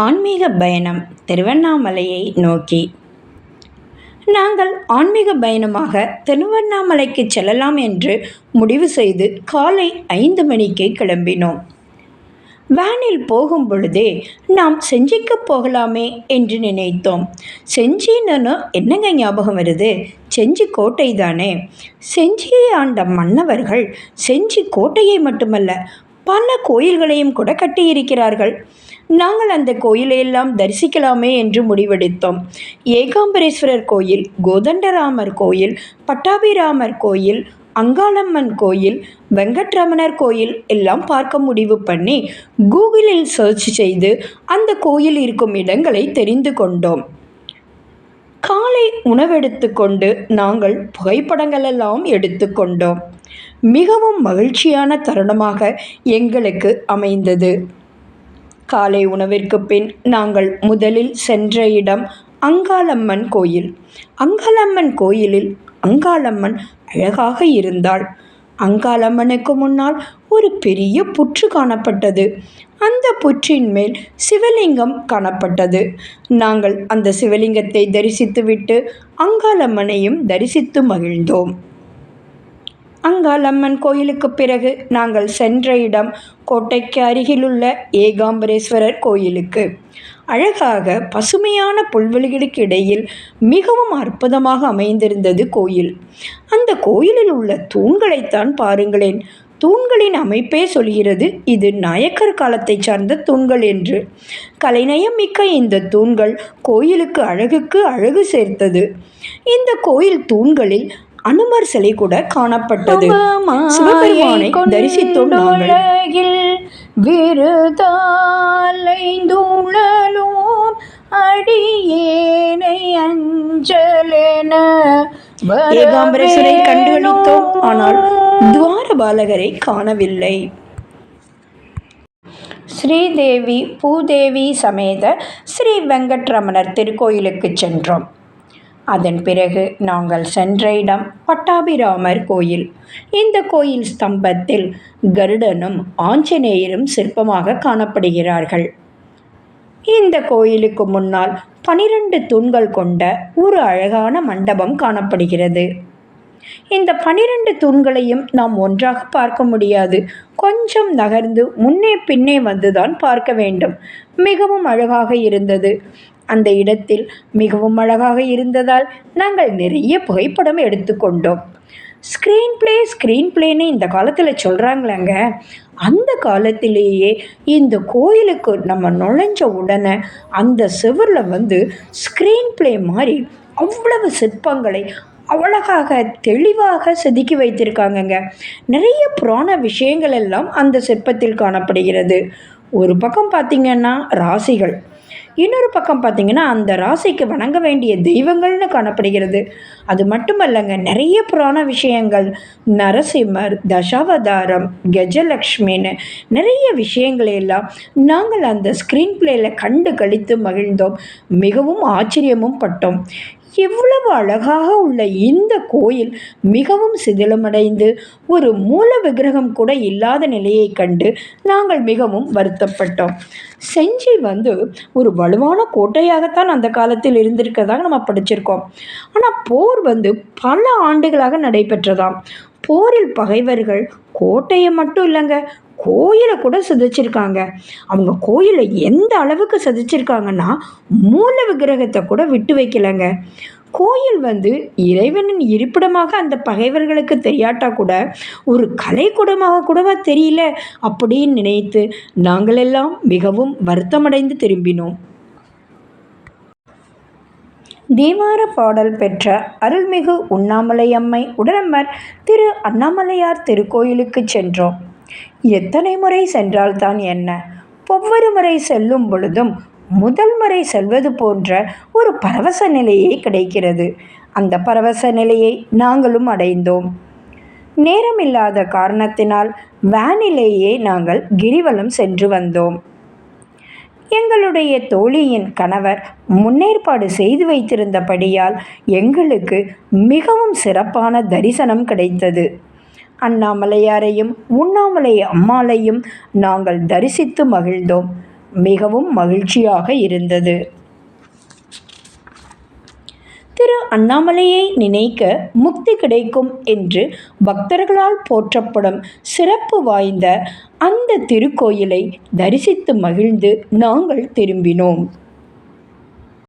ஆன்மீக பயணம் திருவண்ணாமலையை நோக்கி. நாங்கள் ஆன்மீக பயணமாக திருவண்ணாமலைக்கு செல்லலாம் என்று முடிவு செய்து காலை 5 மணிக்கு கிளம்பினோம். வேனில் போகும் பொழுதே நாம் செஞ்சிக்கு போகலாமே என்று நினைத்தோம். செஞ்சின்னு என்னங்க ஞாபகம் வருது? செஞ்சி கோட்டை தானே. செஞ்சியை ஆண்ட மன்னவர்கள் செஞ்சி கோட்டையை மட்டுமல்ல பல கோயில்களையும் கூட கட்டியிருக்கிறார்கள். நாங்கள் அந்த கோயிலையெல்லாம் தரிசிக்கலாமே என்று முடிவெடுத்தோம். ஏகாம்பரேஸ்வரர் கோயில், கோதண்டராமர் கோயில், பட்டாபிராமர் கோயில், அங்காளம்மன் கோயில், வெங்கட்ரமணர் கோயில் எல்லாம் பார்க்க முடிவு பண்ணி கூகுளில் சர்ச் செய்து அந்த கோயில் இருக்கும் இடங்களை தெரிந்து கொண்டோம். காலை உணவெடுத்து கொண்டு நாங்கள் புகைப்படங்களெல்லாம் எடுத்துக்கொண்டோம். மிகவும் மகிழ்ச்சியான தருணமாக எங்களுக்கு அமைந்தது. காலை உணவிற்கு பின் நாங்கள் முதலில் சென்ற இடம் அங்காளம்மன் கோயில். அங்காளம்மன் கோயிலில் அங்காளம்மன் அழகாக இருந்தாள். அங்காளம்மனுக்கு முன்னால் ஒரு பெரிய புற்று காணப்பட்டது. அந்த புற்றின் மேல் சிவலிங்கம் காணப்பட்டது. நாங்கள் அந்த சிவலிங்கத்தை தரிசித்துவிட்டு அங்காளம்மனையும் தரிசித்து மகிழ்ந்தோம். அங்காளம்மன் கோயிலுக்கு பிறகு நாங்கள் சென்ற இடம் கோட்டைக்கு அருகிலுள்ள ஏகாம்பரேஸ்வரர் கோயிலுக்கு. அழகாக பசுமையான புல்வெளிகளுக்கு இடையில் மிகவும் அற்புதமாக அமைந்திருந்தது கோயில். அந்த கோயிலில் உள்ள தூண்களைத்தான் பாருங்களேன். தூண்களின் அமைப்பே சொல்கிறது இது நாயக்கர் காலத்தை சார்ந்த தூண்கள் என்று. கலைநயம் மிக்க இந்த தூண்கள் கோயிலுக்கு அழகுக்கு அழகு சேர்த்தது. இந்த கோயில் தூண்களில் அனுமர் சிலை கூட காணப்பட்டது. சிவபெருமானை தரிசித்தோம். ஏகாம்பரேஸ்வரை கண்டுகளித்தோம். ஆனால் துவாரபாலகரை காணவில்லை. ஸ்ரீதேவி பூதேவி சமேத ஸ்ரீ வெங்கட்ரமணர் திருக்கோயிலுக்கு சென்றோம். அதன் பிறகு நாங்கள் சென்ற இடம் பட்டாபிராமர் கோயில். இந்த கோயில் ஸ்தம்பத்தில் கருடனும் ஆஞ்சநேயரும் சிற்பமாக காணப்படுகிறார்கள். இந்த கோயிலுக்கு முன்னால் 12 தூண்கள் கொண்ட ஒரு அழகான மண்டபம் காணப்படுகிறது. இந்த 12 தூண்களையும் நாம் ஒன்றாக பார்க்க முடியாது. கொஞ்சம் நகர்ந்து முன்னே பின்னே வந்துதான் பார்க்க வேண்டும். மிகவும் அழகாக இருந்தது. அந்த இடத்தில் மிகவும் அழகாக இருந்ததால் நாங்கள் நிறைய புகைப்படம் எடுத்துக்கொண்டோம். ஸ்க்ரீன் பிளேன்னு இந்த காலத்தில் சொல்கிறாங்களேங்க. அந்த காலத்திலேயே இந்த கோயிலுக்கு நம்ம நுழைஞ்ச உடனே அந்த சுவரில் ஸ்க்ரீன் பிளே மாதிரி அவ்வளவு சிற்பங்களை அழகாக தெளிவாக செதுக்கி வைத்திருக்காங்கங்க. நிறைய புராண விஷயங்கள் எல்லாம் அந்த சிற்பத்தில் காணப்படுகிறது. ஒரு பக்கம் பார்த்திங்கன்னா ராசிகள், இன்னொரு பக்கம் பார்த்திங்கன்னா அந்த ராசிக்கு வணங்க வேண்டிய தெய்வங்கள்னு காணப்படுகிறது. அது மட்டுமல்லங்க, நிறைய புராண விஷயங்கள், நரசிம்மர், தசாவதாரம், கஜலக்ஷ்மின்னு நிறைய விஷயங்களையெல்லாம் நாங்கள் அந்த ஸ்க்ரீன் பிளேயில் கண்டு கழித்து மகிழ்ந்தோம். மிகவும் ஆச்சரியமும் பட்டோம். இவ்வளவு அழகாக உள்ள இந்த கோயில் மிகவும் சிதிலமடைந்து ஒரு மூல விக்கிரகம் கூட இல்லாத நிலையை கண்டு நாங்கள் மிகவும் வருத்தப்பட்டோம். செஞ்சி ஒரு வலுவான கோட்டையாகத்தான் அந்த காலத்தில் இருந்திருக்கிறதாக நம்ம படிச்சிருக்கோம். ஆனால் போர் பல ஆண்டுகளாக நடைபெற்றதாம். போரில் பகைவர்கள் கோட்டையை மட்டும் இல்லைங்க, கோயிலை கூட சிதைச்சிருக்காங்க. அவங்க கோயிலை எந்த அளவுக்கு சிதைச்சிருக்காங்கன்னா மூல விக்கிரகத்தை கூட விட்டு வைக்கலைங்க. கோயில் இறைவனின் இருப்பிடமாக அந்த பகைவர்களுக்கு தெரியாட்டா கூட ஒரு கலைக்கூடமாக கூடவா தெரியல அப்படின்னு நினைத்து நாங்களெல்லாம் மிகவும் வருத்தமடைந்து திரும்பினோம். தேவார பாடல் பெற்ற அருள்மிகு உண்ணாமலையம்மை உடனமர் திரு அண்ணாமலையார் திருக்கோயிலுக்கு சென்றோம். எத்தனை முறை சென்றால்தான் என்ன, ஒவ்வொரு முறை செல்லும் பொழுதும் முதல் முறை செல்வது போன்ற ஒரு பரவச நிலையே கிடைக்கிறது. அந்த பரவச நிலையை நாங்களும் அடைந்தோம். நேரமில்லாத காரணத்தினால் வேனிலேயே நாங்கள் கிரிவலம் சென்று வந்தோம். எங்களுடைய தோழியின் கணவர் முன்னேற்பாடு செய்து வைத்திருந்தபடியால் எங்களுக்கு மிகவும் சிறப்பான தரிசனம் கிடைத்தது. அண்ணாமலையாரையும் உண்ணாமலை அம்மாளையும் நாங்கள் தரிசித்து மகிழ்ந்தோம். மிகவும் மகிழ்ச்சியாக இருந்தது. திரு அண்ணாமலையை நினைக்க முக்தி கிடைக்கும் என்று பக்தர்களால் போற்றப்படும் சிறப்பு வாய்ந்த அந்த திருக்கோயிலை தரிசித்து மகிழ்ந்து நாங்கள் திரும்பினோம்.